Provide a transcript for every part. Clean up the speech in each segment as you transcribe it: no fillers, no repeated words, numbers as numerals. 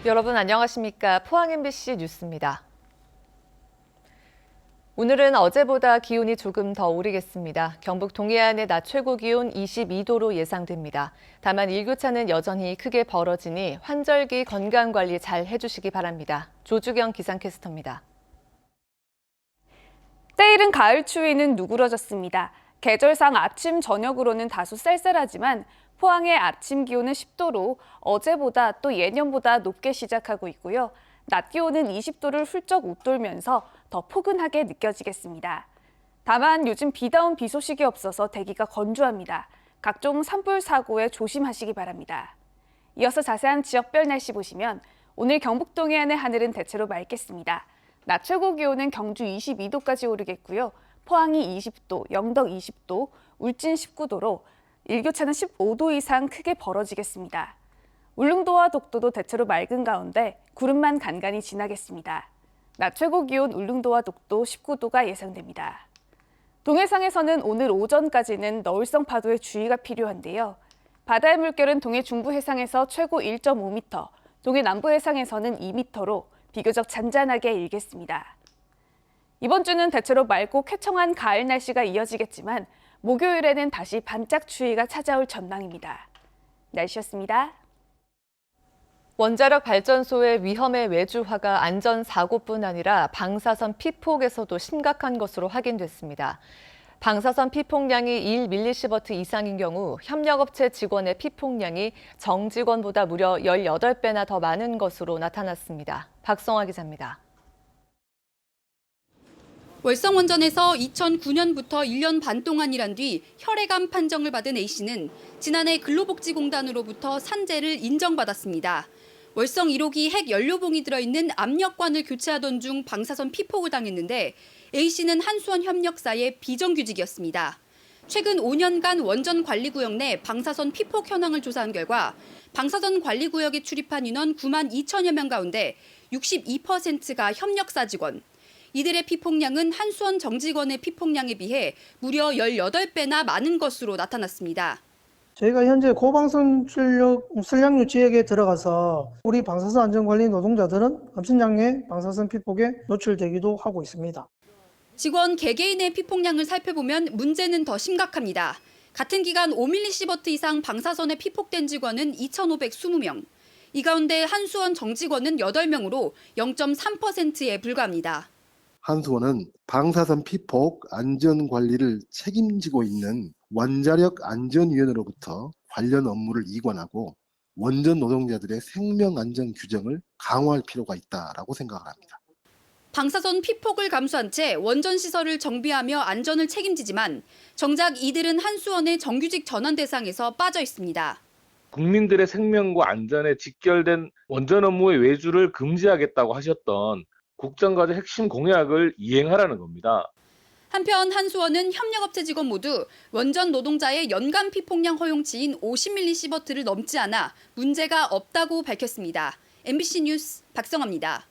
여러분 안녕하십니까? 포항 MBC 뉴스입니다. 오늘은 어제보다 기온이 조금 더 오르겠습니다. 경북 동해안의 낮 최고 기온 22도로 예상됩니다. 다만 일교차는 여전히 크게 벌어지니 환절기 건강관리 잘 해주시기 바랍니다. 조주경 기상캐스터입니다. 때이른 가을 추위는 누그러졌습니다. 계절상 아침, 저녁으로는 다소 쌀쌀하지만 포항의 아침 기온은 10도로 어제보다 또 예년보다 높게 시작하고 있고요. 낮 기온은 20도를 훌쩍 웃돌면서 더 포근하게 느껴지겠습니다. 다만 요즘 비다운 비 소식이 없어서 대기가 건조합니다. 각종 산불 사고에 조심하시기 바랍니다. 이어서 자세한 지역별 날씨 보시면 오늘 경북 동해안의 하늘은 대체로 맑겠습니다. 낮 최고 기온은 경주 22도까지 오르겠고요. 포항이 20도, 영덕 20도, 울진 19도로 일교차는 15도 이상 크게 벌어지겠습니다. 울릉도와 독도도 대체로 맑은 가운데 구름만 간간히 지나겠습니다. 낮 최고 기온 울릉도와 독도 19도가 예상됩니다. 동해상에서는 오늘 오전까지는 너울성 파도에 주의가 필요한데요. 바다의 물결은 동해 중부 해상에서 최고 1.5m, 동해 남부 해상에서는 2m로 비교적 잔잔하게 일겠습니다. 이번 주는 대체로 맑고 쾌청한 가을 날씨가 이어지겠지만 목요일에는 다시 반짝 추위가 찾아올 전망입니다. 날씨였습니다. 원자력 발전소의 위험의 외주화가 안전사고뿐 아니라 방사선 피폭에서도 심각한 것으로 확인됐습니다. 방사선 피폭량이 1mSv 이상인 경우 협력업체 직원의 피폭량이 정직원보다 무려 18배나 더 많은 것으로 나타났습니다. 박성화 기자입니다. 월성원전에서 2009년부터 1년 반 동안 일한 뒤 혈액암 판정을 받은 A씨는 지난해 근로복지공단으로부터 산재를 인정받았습니다. 월성 1호기 핵 연료봉이 들어있는 압력관을 교체하던 중 방사선 피폭을 당했는데 A씨는 한수원 협력사의 비정규직이었습니다. 최근 5년간 원전 관리구역 내 방사선 피폭 현황을 조사한 결과 방사선 관리구역에 출입한 인원 9만 2천여 명 가운데 62%가 협력사 직원, 이들의 피폭량은 한수원 정직원의 피폭량에 비해 무려 18배나 많은 것으로 나타났습니다. 저희가 현재 고방선 출력류 지역에 들어가서 우리 방사선 안전관리 노동자들은 엄청나게 방사선 피폭에 노출되기도 하고 있습니다. 직원 개개인의 피폭량을 살펴보면 문제는 더 심각합니다. 같은 기간 5mSv 이상 방사선에 피폭된 직원은 2,520명. 이 가운데 한수원 정직원은 8명으로 0.3%에 불과합니다. 한수원은 방사선 피폭 안전 관리를 책임지고 있는 원자력 안전위원회로부터 관련 업무를 이관하고 원전 노동자들의 생명 안전 규정을 강화할 필요가 있다라고 생각을 합니다. 방사선 피폭을 감수한 채 원전 시설을 정비하며 안전을 책임지지만 정작 이들은 한수원의 정규직 전환 대상에서 빠져 있습니다. 국민들의 생명과 안전에 직결된 원전 업무의 외주를 금지하겠다고 하셨던 국정과제 핵심 공약을 이행하라는 겁니다. 한편 한수원은 협력업체 직원 모두 원전 노동자의 연간 피폭량 허용치인 50mSv를 넘지 않아 문제가 없다고 밝혔습니다. MBC 뉴스 박성아입니다.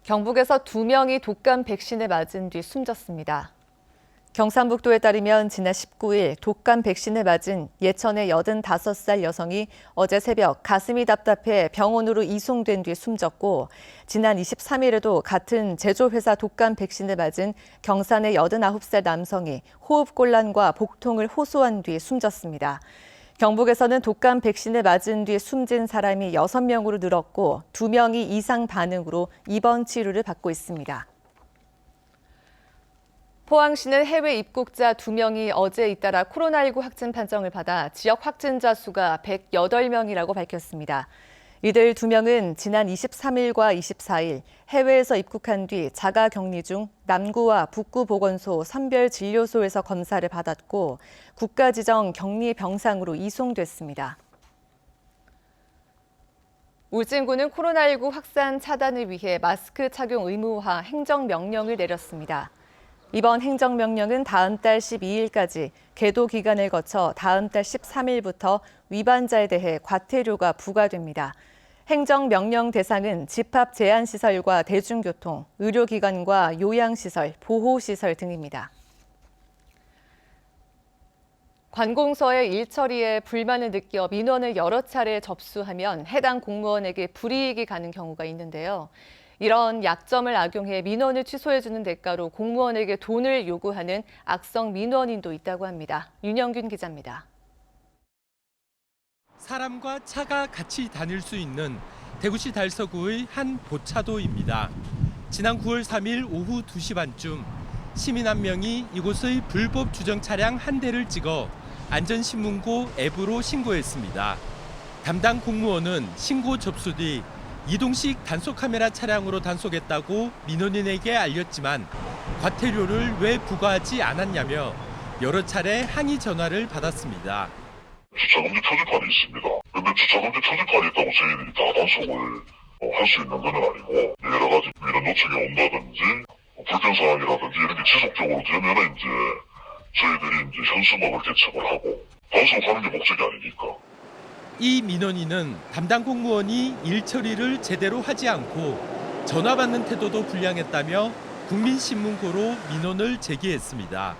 경북에서 2명이 독감 백신을 맞은 뒤 숨졌습니다. 경상북도에 따르면 지난 19일 독감 백신을 맞은 예천의 85살 여성이 어제 새벽 가슴이 답답해 병원으로 이송된 뒤 숨졌고 지난 23일에도 같은 제조회사 독감 백신을 맞은 경산의 89살 남성이 호흡곤란과 복통을 호소한 뒤 숨졌습니다. 경북에서는 독감 백신을 맞은 뒤 숨진 사람이 6명으로 늘었고 2명이 이상 반응으로 입원 치료를 받고 있습니다. 포항시는 해외 입국자 2명이 어제 잇따라 코로나19 확진 판정을 받아 지역 확진자 수가 108명이라고 밝혔습니다. 이들 2명은 지난 23일과 24일 해외에서 입국한 뒤 자가 격리 중 남구와 북구 보건소 선별진료소에서 검사를 받았고 국가 지정 격리 병상으로 이송됐습니다. 울진군은 코로나19 확산 차단을 위해 마스크 착용 의무화 행정명령을 내렸습니다. 이번 행정명령은 다음 달 12일까지 계도 기간을 거쳐 다음 달 13일부터 위반자에 대해 과태료가 부과됩니다. 행정명령 대상은 집합제한시설과 대중교통, 의료기관과 요양시설, 보호시설 등입니다. 관공서의 일처리에 불만을 느껴 민원을 여러 차례 접수하면 해당 공무원에게 불이익이 가는 경우가 있는데요. 이런 약점을 악용해 민원을 취소해주는 대가로 공무원에게 돈을 요구하는 악성 민원인도 있다고 합니다. 윤영균 기자입니다. 사람과 차가 같이 다닐 수 있는 대구시 달서구의 한 보차도입니다. 지난 9월 3일 오후 2시 반쯤 시민 한 명이 이곳의 불법 주정 차량 한 대를 찍어 안전신문고 앱으로 신고했습니다. 담당 공무원은 신고 접수 뒤 이동식 단속 카메라 차량으로 단속했다고 민원인에게 알렸지만 과태료를 왜 부과하지 않았냐며 여러 차례 항의 전화를 받았습니다. 주차금지 표지판이 있습니다. 근데 주차금지 표지판이 있다고 저희들이 다 단속을 할 수 있는 건 아니고 여러 가지 민원 요청이 온다든지 불편 사항이라든지 이런 게 지속적으로 되면은 이제 저희들이 이제 현수막을 개척을 하고 단속하는 게 목적이 아니니까. 이 민원인은 담당 공무원이 일 처리를 제대로 하지 않고 전화 받는 태도도 불량했다며 국민신문고로 민원을 제기했습니다.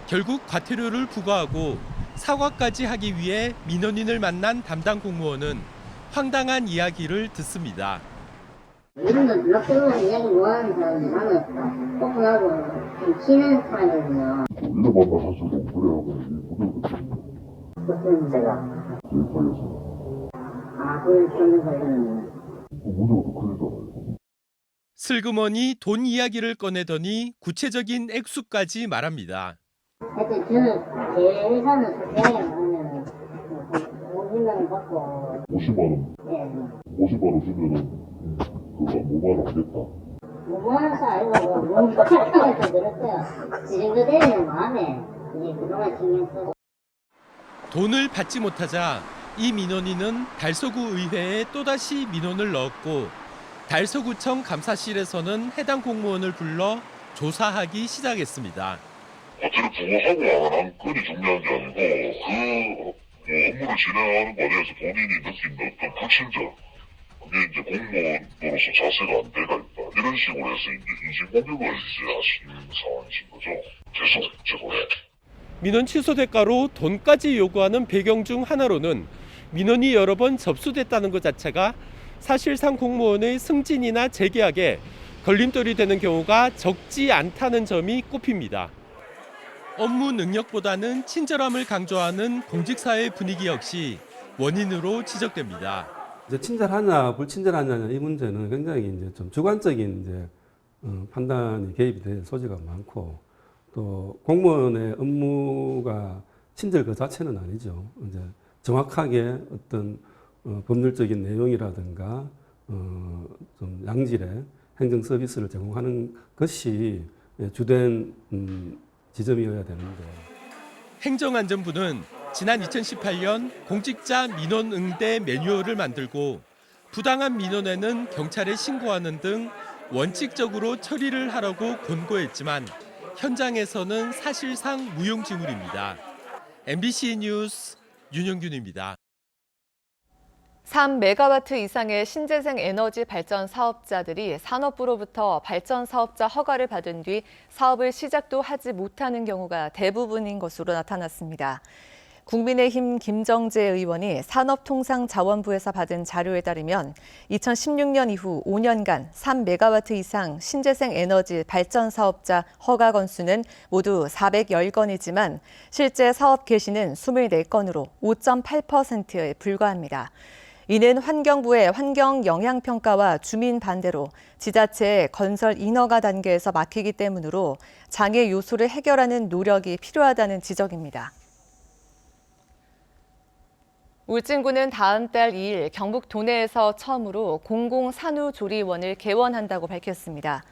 결국 과태료를 부과하고 사과까지 하기 위해 민원인을 만난 담당 공무원은 황당한 이야기를 듣습니다. 이런 거 럭셔리한 이야기 좋아하는 사람이 나는 오픈하고 좀 치는 스타일이거든요. 이거 봐봐 사실 그래요. 무슨 문제가? 대입하여서 그걸 쓰는 거는 문제가 더 크잖아요. 슬그머니 돈 이야기를 꺼내더니 구체적인 액수까지 말합니다. 하여튼 저는 제 회사는 솔직하게 말하면 50만 원 받고 50만 원. 예. 50만 원 주면은 그거 5만 원 하겠다. 5만 원도 아니고 뭐 8만 더 늘었어요. 그 정도 되는 마음에 이제 그동안 신경 쓰고. 돈을 받지 못하자 이 민원인은 달서구 의회에 또다시 민원을 넣었고 달서구청 감사실에서는 해당 공무원을 불러 조사하기 시작했습니다. 과태료 부과하고 안 한 건이 중요한 게 아니고 그 업무를 진행하는 과정에서 본인이 느낀 어떤 불친절 그게 이제 공무원으로서 자세가 안 돼가 있다. 이런 식으로 해서 이제 인신공격을 이제 하시는 상황이신 거죠. 계속 제거해. 민원 취소 대가로 돈까지 요구하는 배경 중 하나로는 민원이 여러 번 접수됐다는 것 자체가 사실상 공무원의 승진이나 재계약에 걸림돌이 되는 경우가 적지 않다는 점이 꼽힙니다. 업무 능력보다는 친절함을 강조하는 공직사회 분위기 역시 원인으로 지적됩니다. 이제 친절하냐 불친절하냐 이 문제는 굉장히 이제 좀 주관적인 이제 판단이 개입이 될 소지가 많고 또 공무원의 업무가 친절 그 자체는 아니죠. 이제 정확하게 어떤 법률적인 내용이라든가 좀 양질의 행정 서비스를 제공하는 것이 주된 지점이어야 되는데. 행정안전부는 지난 2018년 공직자 민원 응대 매뉴얼을 만들고 부당한 민원에는 경찰에 신고하는 등 원칙적으로 처리를 하라고 권고했지만 현장에서는 사실상 무용지물입니다. MBC 뉴스 윤영균입니다. 3메가와트 이상의 신재생 에너지 발전 사업자들이 산업부로부터 발전 사업자 허가를 받은 뒤 사업을 시작도 하지 못하는 경우가 대부분인 것으로 나타났습니다. 국민의힘 김정재 의원이 산업통상자원부에서 받은 자료에 따르면 2016년 이후 5년간 3메가와트 이상 신재생 에너지 발전 사업자 허가 건수는 모두 410건이지만 실제 사업 개시는 24건으로 5.8%에 불과합니다. 이는 환경부의 환경영향평가와 주민 반대로 지자체의 건설 인허가 단계에서 막히기 때문으로 장애 요소를 해결하는 노력이 필요하다는 지적입니다. 울진군은 다음 달 2일 경북 도내에서 처음으로 공공산후조리원을 개원한다고 밝혔습니다.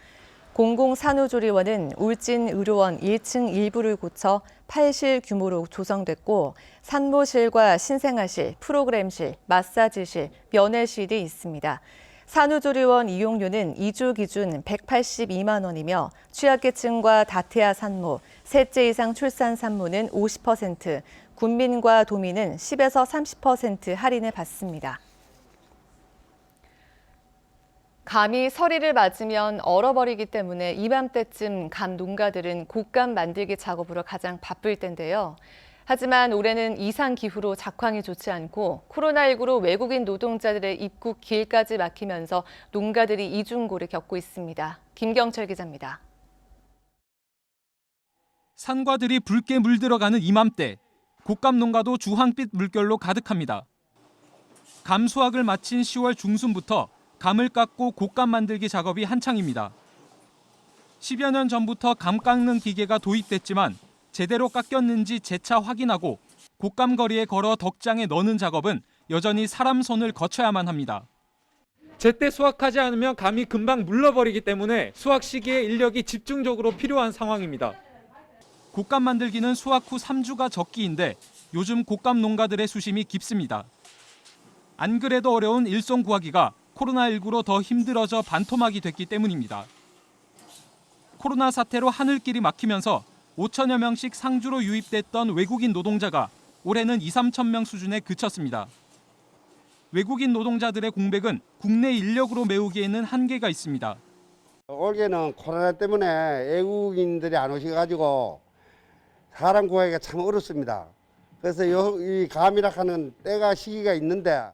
공공산후조리원은 울진의료원 1층 일부를 고쳐 8실 규모로 조성됐고 산모실과 신생아실, 프로그램실, 마사지실, 면회실이 있습니다. 산후조리원 이용료는 2주 기준 182만 원이며 취약계층과 다태아 산모, 셋째 이상 출산 산모는 50%, 군민과 도민은 10에서 30% 할인을 받습니다. 감이 서리를 맞으면 얼어버리기 때문에 이맘때쯤 감 농가들은 곶감 만들기 작업으로 가장 바쁠 텐데요. 하지만 올해는 이상 기후로 작황이 좋지 않고 코로나19로 외국인 노동자들의 입국 길까지 막히면서 농가들이 이중고를 겪고 있습니다. 김경철 기자입니다. 산과들이 붉게 물들어가는 이맘때 곶감 농가도 주황빛 물결로 가득합니다. 감 수확을 마친 10월 중순부터 감을 깎고 곶감 만들기 작업이 한창입니다. 10여 년 전부터 감 깎는 기계가 도입됐지만 제대로 깎였는지 재차 확인하고 곶감 거리에 걸어 덕장에 넣는 작업은 여전히 사람 손을 거쳐야만 합니다. 제때 수확하지 않으면 감이 금방 물러버리기 때문에 수확 시기에 인력이 집중적으로 필요한 상황입니다. 곶감 만들기는 수확 후 3주가 적기인데 요즘 곶감 농가들의 수심이 깊습니다. 안 그래도 어려운 일손 구하기가 코로나19로 더 힘들어져 반토막이 됐기 때문입니다. 코로나 사태로 하늘길이 막히면서 5천여 명씩 상주로 유입됐던 외국인 노동자가 올해는 2, 3천 명 수준에 그쳤습니다. 외국인 노동자들의 공백은 국내 인력으로 메우기에는 한계가 있습니다. 올해는 코로나 때문에 외국인들이 안 오셔가지고 사람 구하기가 참 어렵습니다. 그래서 이 감이라 하는 때가 시기가 있는데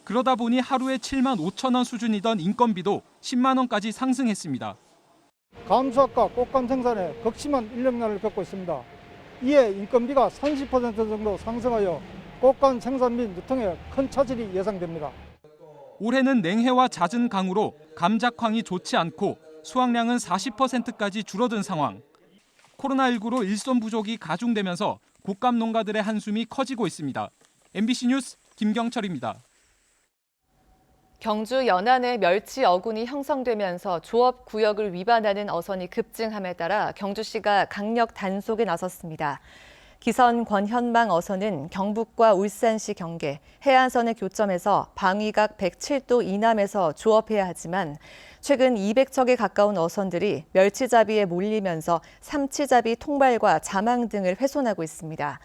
그러다 보니 하루에 7만 5천 원 수준이던 인건비도 10만 원까지 상승했습니다. 감수학과 곶감 생산에 극심한 인력난을 겪고 있습니다. 이에 인건비가 30% 정도 상승하여 곶감 생산 및 유통에 큰 차질이 예상됩니다. 올해는 냉해와 잦은 강우로 감작황이 좋지 않고 수확량은 40%까지 줄어든 상황. 코로나19로 일손 부족이 가중되면서 곶감 농가들의 한숨이 커지고 있습니다. MBC 뉴스 김경철입니다. 경주 연안에 멸치 어군이 형성되면서 조업 구역을 위반하는 어선이 급증함에 따라 경주시가 강력 단속에 나섰습니다. 기선 권현망 어선은 경북과 울산시 경계, 해안선의 교점에서 방위각 107도 이남에서 조업해야 하지만 최근 200척에 가까운 어선들이 멸치잡이에 몰리면서 삼치잡이 통발과 자망 등을 훼손하고 있습니다.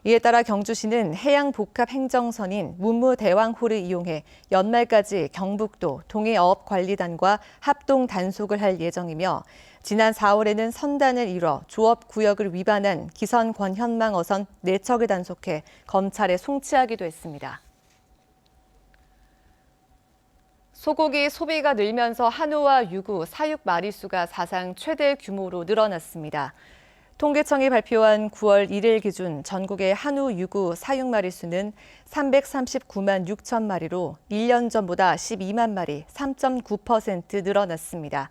이에 따라 경주시는 해양복합행정선인 문무대왕호를 이용해 연말까지 경북도 동해어업관리단과 합동 단속을 할 예정이며 지난 4월에는 선단을 이뤄 조업구역을 위반한 기선 권현망 어선 4척을 단속해 검찰에 송치하기도 했습니다. 소고기 소비가 늘면서 한우와 유구, 사육 마리수가 사상 최대 규모로 늘어났습니다. 통계청이 발표한 9월 1일 기준 전국의 한우, 유구, 사육 마리수는 339만 6천 마리로 1년 전보다 12만 마리, 3.9% 늘어났습니다.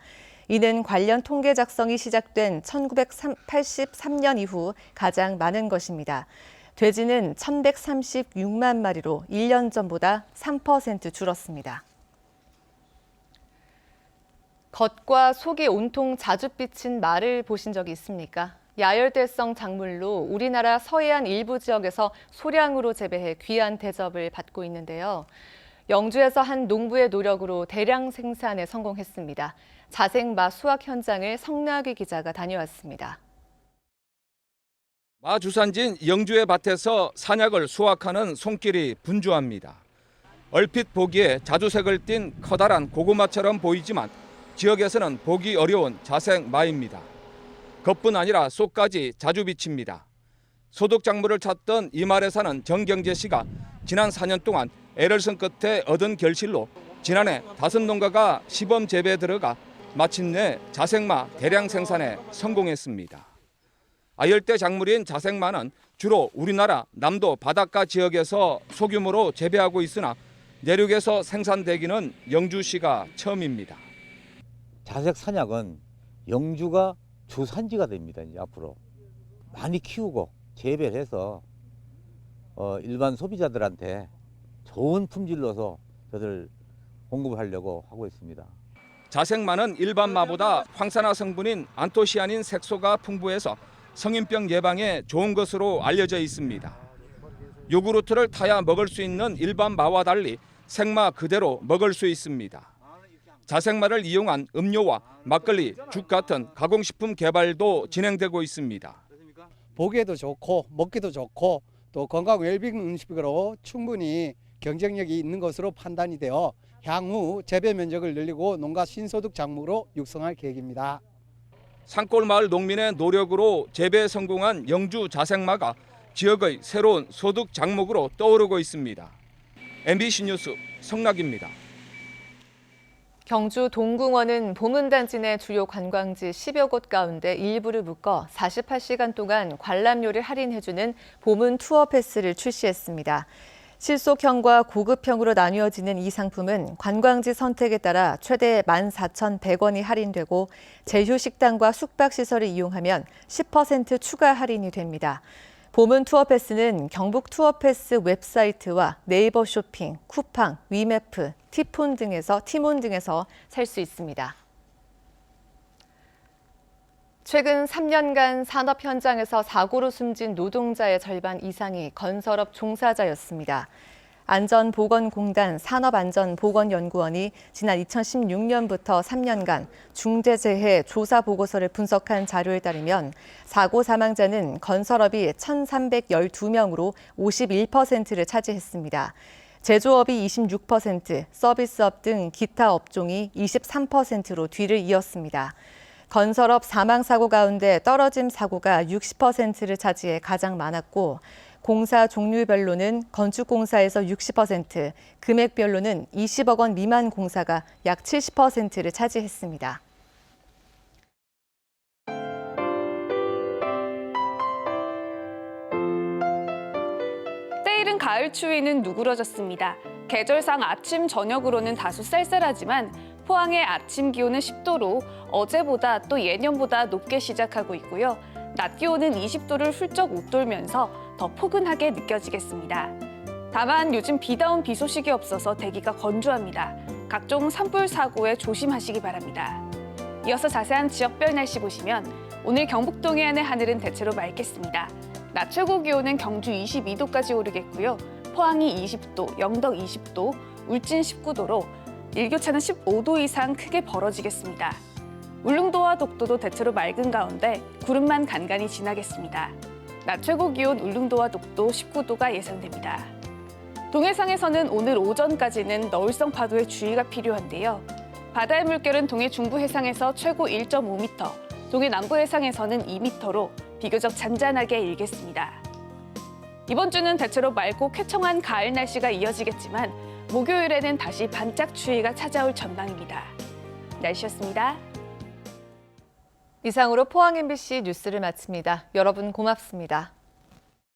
이는 관련 통계 작성이 시작된 1983년 이후 가장 많은 것입니다. 돼지는 1,136만 마리로 1년 전보다 3% 줄었습니다. 겉과 속이 온통 자줏빛인 말을 보신 적이 있습니까? 야열대성 작물로 우리나라 서해안 일부 지역에서 소량으로 재배해 귀한 대접을 받고 있는데요. 영주에서 한 농부의 노력으로 대량 생산에 성공했습니다. 자생마 수확 현장을 성나기 기자가 다녀왔습니다. 마 주산지인 영주의 밭에서 산약을 수확하는 손길이 분주합니다. 얼핏 보기에 자주색을 띤 커다란 고구마처럼 보이지만 지역에서는 보기 어려운 자생마입니다. 겉뿐 아니라 속까지 자주 비칩니다. 소득작물을 찾던 이 마을에 사는 정경재 씨가 지난 4년 동안 애를 쓴 끝에 얻은 결실로 지난해 5농가가 시범 재배에 들어가 마침내 자생마 대량 생산에 성공했습니다. 아열대 작물인 자생마는 주로 우리나라 남도 바닷가 지역에서 소규모로 재배하고 있으나 내륙에서 생산되기는 영주시가 처음입니다. 자색 산약은 영주가 주산지가 됩니다. 이제 앞으로 많이 키우고 재배를 해서 일반 소비자들한테 좋은 품질로서 저들 공급을 하려고 하고 있습니다. 자생마는 일반 마보다 황산화 성분인 안토시아닌 색소가 풍부해서 성인병 예방에 좋은 것으로 알려져 있습니다. 요구르트를 타야 먹을 수 있는 일반 마와 달리 생마 그대로 먹을 수 있습니다. 자생마를 이용한 음료와 막걸리, 죽 같은 가공식품 개발도 진행되고 있습니다. 보기에도 좋고 먹기도 좋고 또 건강 웰빙 음식으로 충분히 경쟁력이 있는 것으로 판단이 되어 향후 재배 면적을 늘리고 농가 신소득 작물로 육성할 계획입니다. 산골마을 농민의 노력으로 재배에 성공한 영주 자생마가 지역의 새로운 소득 장목으로 떠오르고 있습니다. MBC 뉴스 성락입니다. 경주 동궁원은 보문단지 내 주요 관광지 10여 곳 가운데 일부를 묶어 48시간 동안 관람료를 할인해주는 보문 투어 패스를 출시했습니다. 실속형과 고급형으로 나뉘어지는 이 상품은 관광지 선택에 따라 최대 14,100원이 할인되고 제휴식당과 숙박시설을 이용하면 10% 추가 할인이 됩니다. 보문 투어 패스는 경북 투어 패스 웹사이트와 네이버 쇼핑, 쿠팡, 위메프, 티몬 등에서 살 수 있습니다. 최근 3년간 산업 현장에서 사고로 숨진 노동자의 절반 이상이 건설업 종사자였습니다. 안전보건공단 산업안전보건연구원이 지난 2016년부터 3년간 중대재해 조사 보고서를 분석한 자료에 따르면 사고 사망자는 건설업이 1,312명으로 51%를 차지했습니다. 제조업이 26%, 서비스업 등 기타 업종이 23%로 뒤를 이었습니다. 건설업 사망사고 가운데 떨어짐 사고가 60%를 차지해 가장 많았고 공사 종류별로는 건축공사에서 60%, 금액별로는 20억 원 미만 공사가 약 70%를 차지했습니다. 때이른 가을 추위는 누그러졌습니다. 계절상 아침, 저녁으로는 다소 쌀쌀하지만 포항의 아침 기온은 10도로 어제보다 또 예년보다 높게 시작하고 있고요. 낮 기온은 20도를 훌쩍 웃돌면서 더 포근하게 느껴지겠습니다. 다만 요즘 비다운 비 소식이 없어서 대기가 건조합니다. 각종 산불 사고에 조심하시기 바랍니다. 이어서 자세한 지역별 날씨 보시면 오늘 경북 동해안의 하늘은 대체로 맑겠습니다. 낮 최고 기온은 경주 22도까지 오르겠고요. 포항이 20도, 영덕 20도, 울진 19도로 일교차는 15도 이상 크게 벌어지겠습니다. 울릉도와 독도도 대체로 맑은 가운데 구름만 간간히 지나겠습니다. 낮 최고 기온 울릉도와 독도 19도가 예상됩니다. 동해상에서는 오늘 오전까지는 너울성 파도에 주의가 필요한데요. 바다의 물결은 동해 중부 해상에서 최고 1.5m, 동해 남부 해상에서는 2m로 비교적 잔잔하게 일겠습니다. 이번 주는 대체로 맑고 쾌청한 가을 날씨가 이어지겠지만 목요일에는 다시 반짝 추위가 찾아올 전망입니다. 날씨였습니다. 이상으로 포항 MBC 뉴스를 마칩니다. 여러분 고맙습니다.